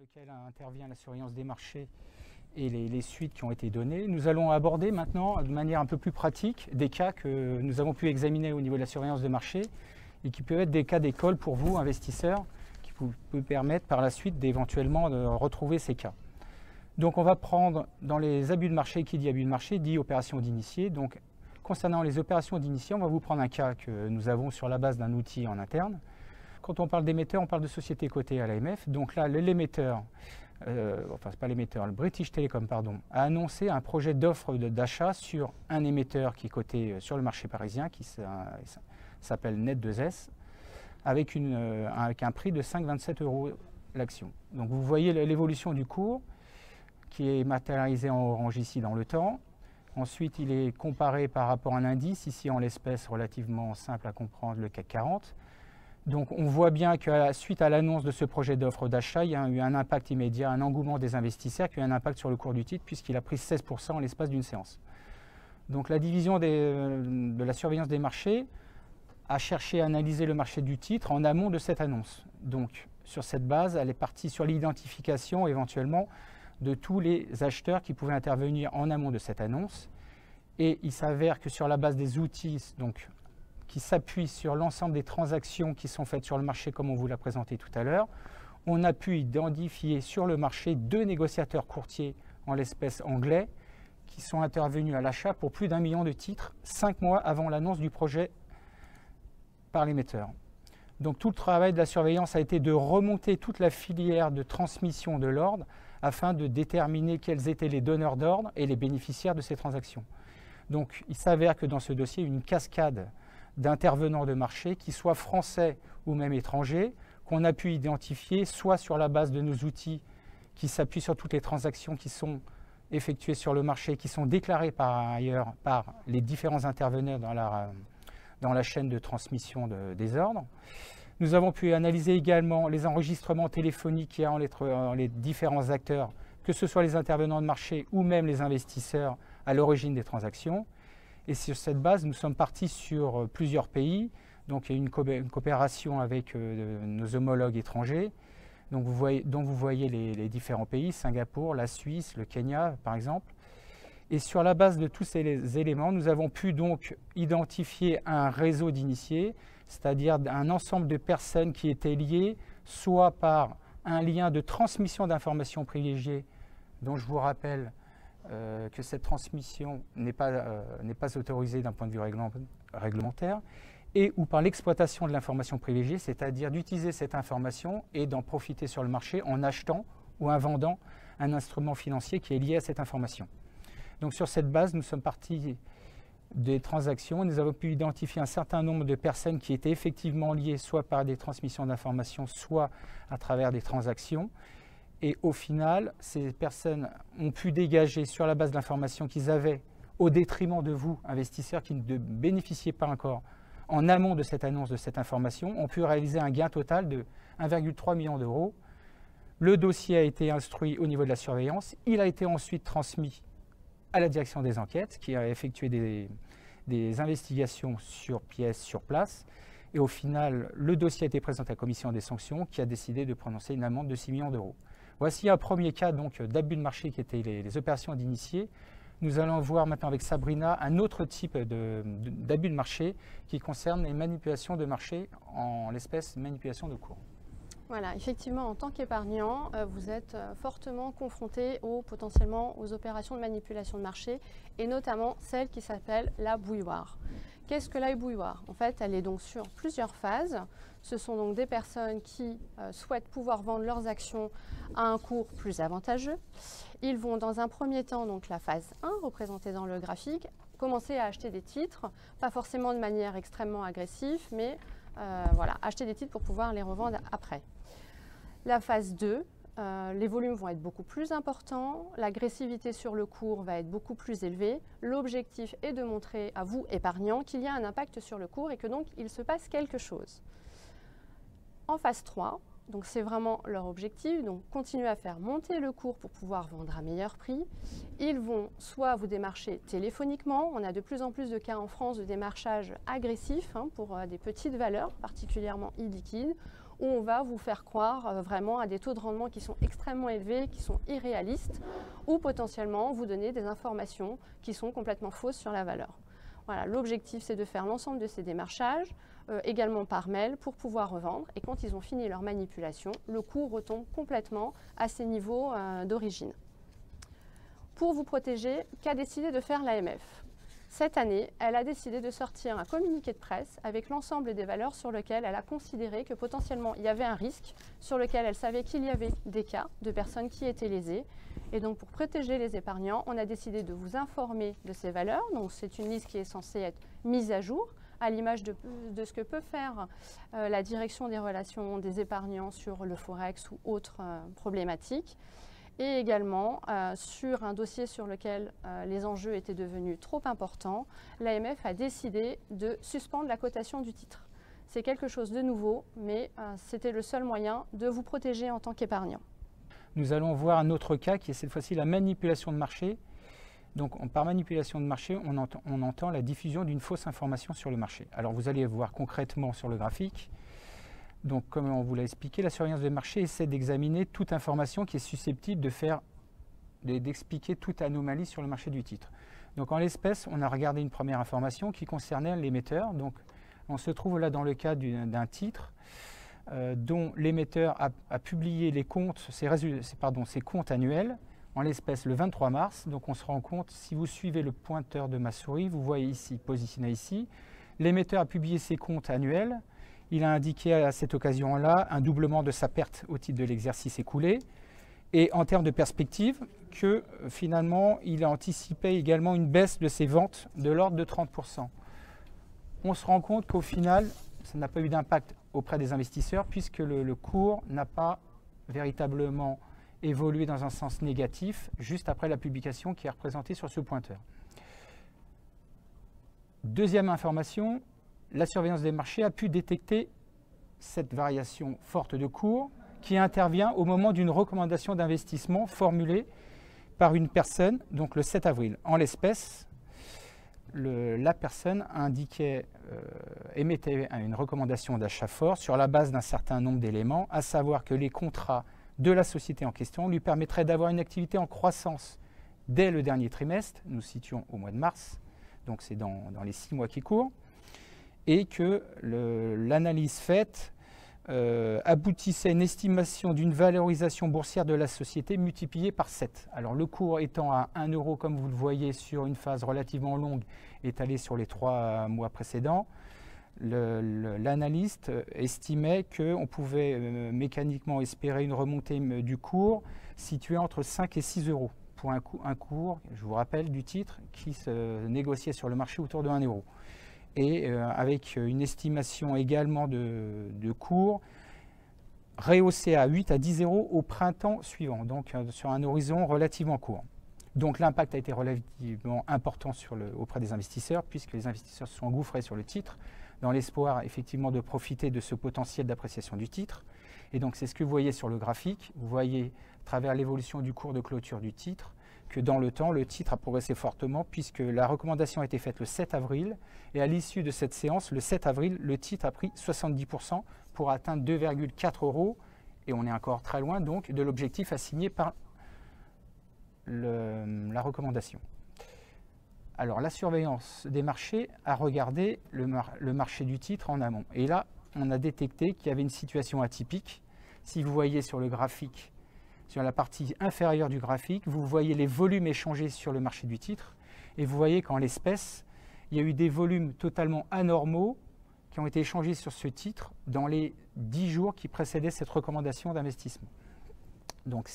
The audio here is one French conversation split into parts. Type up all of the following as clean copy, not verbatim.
lequel intervient la surveillance des marchés et les suites qui ont été données. Nous allons aborder maintenant de manière un peu plus pratique des cas que nous avons pu examiner au niveau de la surveillance de marché et qui peuvent être des cas d'école pour vous, investisseurs, qui vous permettre par la suite d'éventuellement de retrouver ces cas. Donc on va prendre dans les abus de marché, qui dit abus de marché, dit opération d'initié. Donc concernant les opérations d'initié, on va vous prendre un cas que nous avons sur la base d'un outil en interne. Quand on parle d'émetteur, on parle de société cotée à l'AMF. Donc là, l'émetteur, enfin c'est pas l'émetteur, le British Telecom, pardon, a annoncé un projet d'offre d'achat sur un émetteur qui est coté sur le marché parisien, qui s'appelle Net2S, avec un prix de 5,27 € l'action. Donc vous voyez l'évolution du cours qui est matérialisé en orange ici dans le temps. Ensuite, il est comparé par rapport à un indice, ici en l'espèce relativement simple à comprendre, le CAC 40. Donc on voit bien que suite à l'annonce de ce projet d'offre d'achat, il y a eu un impact immédiat, un engouement des investisseurs qui a eu un impact sur le cours du titre puisqu'il a pris 16% en l'espace d'une séance. Donc la division de la surveillance des marchés a cherché à analyser le marché du titre en amont de cette annonce. Donc sur cette base, elle est partie sur l'identification éventuellement de tous les acheteurs qui pouvaient intervenir en amont de cette annonce. Et il s'avère que sur la base des outils qui s'appuient sur l'ensemble des transactions qui sont faites sur le marché, comme on vous l'a présenté tout à l'heure, on a pu identifier sur le marché 2 négociateurs courtiers, en l'espèce anglais, qui sont intervenus à l'achat pour plus d'1 million de titres, 5 mois avant l'annonce du projet par l'émetteur. Donc tout le travail de la surveillance a été de remonter toute la filière de transmission de l'ordre afin de déterminer quels étaient les donneurs d'ordre et les bénéficiaires de ces transactions. Donc il s'avère que dans ce dossier, une cascade d'intervenants de marché, qui soient français ou même étrangers, qu'on a pu identifier soit sur la base de nos outils qui s'appuient sur toutes les transactions qui sont effectuées sur le marché, qui sont déclarées par ailleurs par les différents intervenants dans la chaîne de transmission des ordres. Nous avons pu analyser également les enregistrements téléphoniques qu'il y a entre les différents acteurs, que ce soit les intervenants de marché ou même les investisseurs à l'origine des transactions. Et sur cette base, nous sommes partis sur plusieurs pays. Donc il y a une coopération avec nos homologues étrangers. Donc vous voyez les différents pays, Singapour, la Suisse, le Kenya par exemple. Et sur la base de tous ces éléments, nous avons pu donc identifier un réseau d'initiés, c'est-à-dire un ensemble de personnes qui étaient liées soit par un lien de transmission d'informations privilégiées, dont je vous rappelle que cette transmission n'est pas autorisée d'un point de vue réglementaire, et ou par l'exploitation de l'information privilégiée, c'est-à-dire d'utiliser cette information et d'en profiter sur le marché en achetant ou en vendant un instrument financier qui est lié à cette information. Donc sur cette base, nous sommes partis des transactions. Nous avons pu identifier un certain nombre de personnes qui étaient effectivement liées soit par des transmissions d'informations, soit à travers des transactions. Et au final, ces personnes ont pu dégager sur la base de l'information qu'ils avaient, au détriment de vous, investisseurs qui ne bénéficiaient pas encore en amont de cette annonce de cette information, ont pu réaliser un gain total de 1,3 million d'euros. Le dossier a été instruit au niveau de la surveillance. Il a été ensuite transmis à la direction des enquêtes qui a effectué des investigations sur pièce, sur place. Et au final, le dossier a été présenté à la commission des sanctions qui a décidé de prononcer une amende de 6 millions d'euros. Voici un premier cas d'abus de marché qui était les opérations d'initiés. Nous allons voir maintenant avec Sabrina un autre type d'abus de marché qui concerne les manipulations de marché, en l'espèce manipulation de cours. Voilà, effectivement, en tant qu'épargnant, vous êtes fortement confronté potentiellement aux opérations de manipulation de marché et notamment celle qui s'appelle la bouilloire. Qu'est-ce que la bouilloire? En fait, elle est donc sur plusieurs phases. Ce sont donc des personnes qui souhaitent pouvoir vendre leurs actions à un cours plus avantageux. Ils vont dans un premier temps, donc la phase 1, représentée dans le graphique, commencer à acheter des titres, pas forcément de manière extrêmement agressive, mais voilà, acheter des titres pour pouvoir les revendre après. La phase 2, les volumes vont être beaucoup plus importants, l'agressivité sur le cours va être beaucoup plus élevée. L'objectif est de montrer à vous, épargnants, qu'il y a un impact sur le cours et que donc il se passe quelque chose. En phase 3, donc c'est vraiment leur objectif, donc continuer à faire monter le cours pour pouvoir vendre à meilleur prix. Ils vont soit vous démarcher téléphoniquement, on a de plus en plus de cas en France de démarchage agressif pour des petites valeurs, particulièrement illiquides, où on va vous faire croire vraiment à des taux de rendement qui sont extrêmement élevés, qui sont irréalistes, ou potentiellement vous donner des informations qui sont complètement fausses sur la valeur. Voilà, l'objectif, c'est de faire l'ensemble de ces démarchages, également par mail, pour pouvoir revendre. Et quand ils ont fini leur manipulation, le coût retombe complètement à ses niveaux d'origine. Pour vous protéger, qu'a décidé de faire l'AMF ? Cette année, elle a décidé de sortir un communiqué de presse avec l'ensemble des valeurs sur lesquelles elle a considéré que potentiellement il y avait un risque, sur lequel elle savait qu'il y avait des cas de personnes qui étaient lésées. Et donc pour protéger les épargnants, on a décidé de vous informer de ces valeurs. Donc c'est une liste qui est censée être mise à jour, à l'image de ce que peut faire la direction des relations des épargnants sur le Forex ou autres problématiques. Et également, sur un dossier sur lequel les enjeux étaient devenus trop importants, l'AMF a décidé de suspendre la cotation du titre. C'est quelque chose de nouveau, mais c'était le seul moyen de vous protéger en tant qu'épargnant. Nous allons voir un autre cas qui est cette fois-ci la manipulation de marché. Donc, par manipulation de marché, on entend la diffusion d'une fausse information sur le marché. Alors, vous allez voir concrètement sur le graphique. Donc, comme on vous l'a expliqué, la surveillance de marché essaie d'examiner toute information qui est susceptible d'expliquer toute anomalie sur le marché du titre. Donc, en l'espèce, on a regardé une première information qui concernait l'émetteur. Donc, on se trouve là dans le cas d'un titre dont l'émetteur a publié ses comptes annuels, en l'espèce le 23 mars. Donc, on se rend compte, si vous suivez le pointeur de ma souris, vous voyez ici, positionné ici, l'émetteur a publié ses comptes annuels. Il a indiqué à cette occasion-là un doublement de sa perte au titre de l'exercice écoulé et en termes de perspective que finalement il a anticipé également une baisse de ses ventes de l'ordre de 30%. On se rend compte qu'au final, ça n'a pas eu d'impact auprès des investisseurs puisque le cours n'a pas véritablement évolué dans un sens négatif juste après la publication qui est représentée sur ce pointeur. Deuxième information, la surveillance des marchés a pu détecter cette variation forte de cours qui intervient au moment d'une recommandation d'investissement formulée par une personne, donc le 7 avril. En l'espèce, la personne émettait une recommandation d'achat fort sur la base d'un certain nombre d'éléments, à savoir que les contrats de la société en question lui permettraient d'avoir une activité en croissance dès le dernier trimestre, nous situons au mois de mars, donc c'est dans les 6 mois qui courent, et que l'analyse faite aboutissait à une estimation d'une valorisation boursière de la société multipliée par 7. Alors le cours étant à 1 euro, comme vous le voyez sur une phase relativement longue étalée sur les 3 mois précédents, l'analyste estimait qu'on pouvait mécaniquement espérer une remontée du cours située entre 5 et 6 euros pour un cours, je vous rappelle, du titre qui se négociait sur le marché autour de 1 euro. Et avec une estimation également de cours rehaussée à 8 à 10 euros au printemps suivant, donc sur un horizon relativement court. Donc l'impact a été relativement important auprès des investisseurs, puisque les investisseurs se sont engouffrés sur le titre, dans l'espoir effectivement de profiter de ce potentiel d'appréciation du titre. Et donc c'est ce que vous voyez sur le graphique. Vous voyez à travers l'évolution du cours de clôture du titre, que dans le temps, le titre a progressé fortement puisque la recommandation a été faite le 7 avril et à l'issue de cette séance, le 7 avril, le titre a pris 70% pour atteindre 2,4 euros et on est encore très loin donc de l'objectif assigné par la recommandation. Alors la surveillance des marchés a regardé le marché du titre en amont et là, on a détecté qu'il y avait une situation atypique. Si vous voyez sur le graphique, sur la partie inférieure du graphique, vous voyez les volumes échangés sur le marché du titre et vous voyez qu'en l'espèce, il y a eu des volumes totalement anormaux qui ont été échangés sur ce titre dans les 10 jours qui précédaient cette recommandation d'investissement. Donc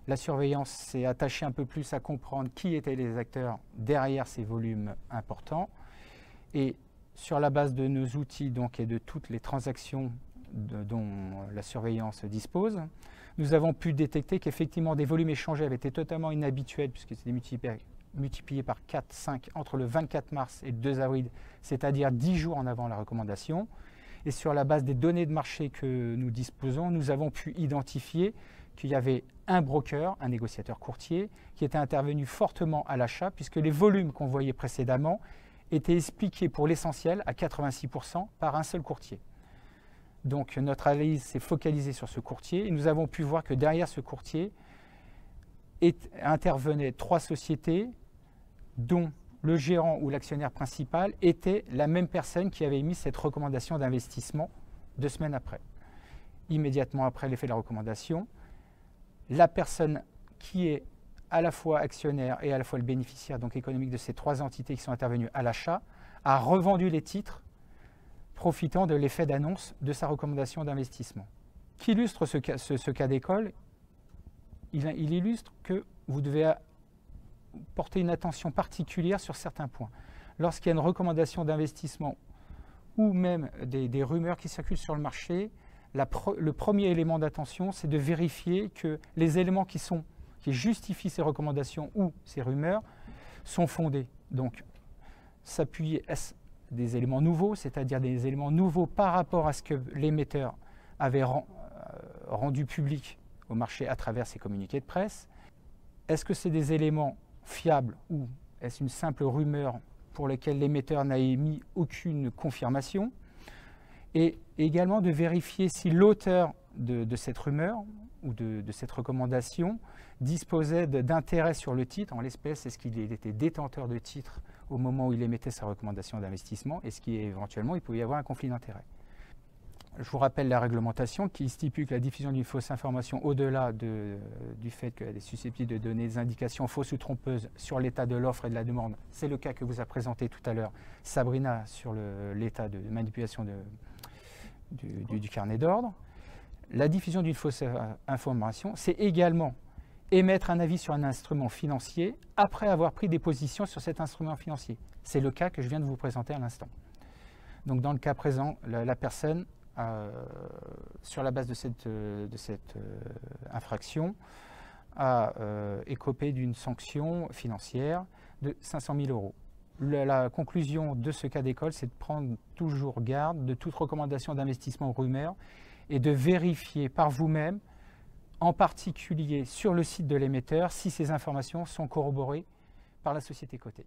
la surveillance s'est attachée un peu plus à comprendre qui étaient les acteurs derrière ces volumes importants et sur la base de nos outils donc, et de toutes les transactions dont la surveillance dispose, nous avons pu détecter qu'effectivement des volumes échangés avaient été totalement inhabituels puisque c'était multiplié par 4, 5 entre le 24 mars et le 2 avril, c'est-à-dire 10 jours en avant la recommandation. Et sur la base des données de marché que nous disposons, nous avons pu identifier qu'il y avait un broker, un négociateur courtier, qui était intervenu fortement à l'achat puisque les volumes qu'on voyait précédemment étaient expliqués pour l'essentiel à 86% par un seul courtier. Donc notre analyse s'est focalisée sur ce courtier et nous avons pu voir que derrière ce courtier intervenaient 3 sociétés dont le gérant ou l'actionnaire principal était la même personne qui avait émis cette recommandation d'investissement 2 semaines après. Immédiatement après l'effet de la recommandation, la personne qui est à la fois actionnaire et à la fois le bénéficiaire donc économique de ces 3 entités qui sont intervenues à l'achat a revendu les titres profitant de l'effet d'annonce de sa recommandation d'investissement. Qui illustre ce cas d'école? Il illustre que vous devez porter une attention particulière sur certains points. Lorsqu'il y a une recommandation d'investissement ou même des rumeurs qui circulent sur le marché, le premier élément d'attention, c'est de vérifier que les éléments qui justifient ces recommandations ou ces rumeurs sont fondés. Donc, s'appuyer des éléments nouveaux, c'est-à-dire des éléments nouveaux par rapport à ce que l'émetteur avait rendu public au marché à travers ses communiqués de presse. Est-ce que c'est des éléments fiables ou est-ce une simple rumeur pour laquelle l'émetteur n'a émis aucune confirmation? Et également de vérifier si l'auteur de cette rumeur ou de cette recommandation disposait d'intérêt sur le titre. En l'espèce, est-ce qu'il était détenteur de titre au moment où il émettait sa recommandation d'investissement? Est-ce qu'éventuellement, il pouvait y avoir un conflit d'intérêt? Je vous rappelle la réglementation qui stipule que la diffusion d'une fausse information au-delà du fait qu'elle est susceptible de donner des indications fausses ou trompeuses sur l'état de l'offre et de la demande, c'est le cas que vous a présenté tout à l'heure Sabrina sur l'état de manipulation du carnet d'ordre. La diffusion d'une fausse information, c'est également émettre un avis sur un instrument financier après avoir pris des positions sur cet instrument financier. C'est le cas que je viens de vous présenter à l'instant. Donc dans le cas présent, la personne, sur la base de cette infraction, a écopé d'une sanction financière de 500 000 €. La conclusion de ce cas d'école, c'est de prendre toujours garde de toute recommandation d'investissement ou rumeur et de vérifier par vous-même, en particulier sur le site de l'émetteur, si ces informations sont corroborées par la société cotée.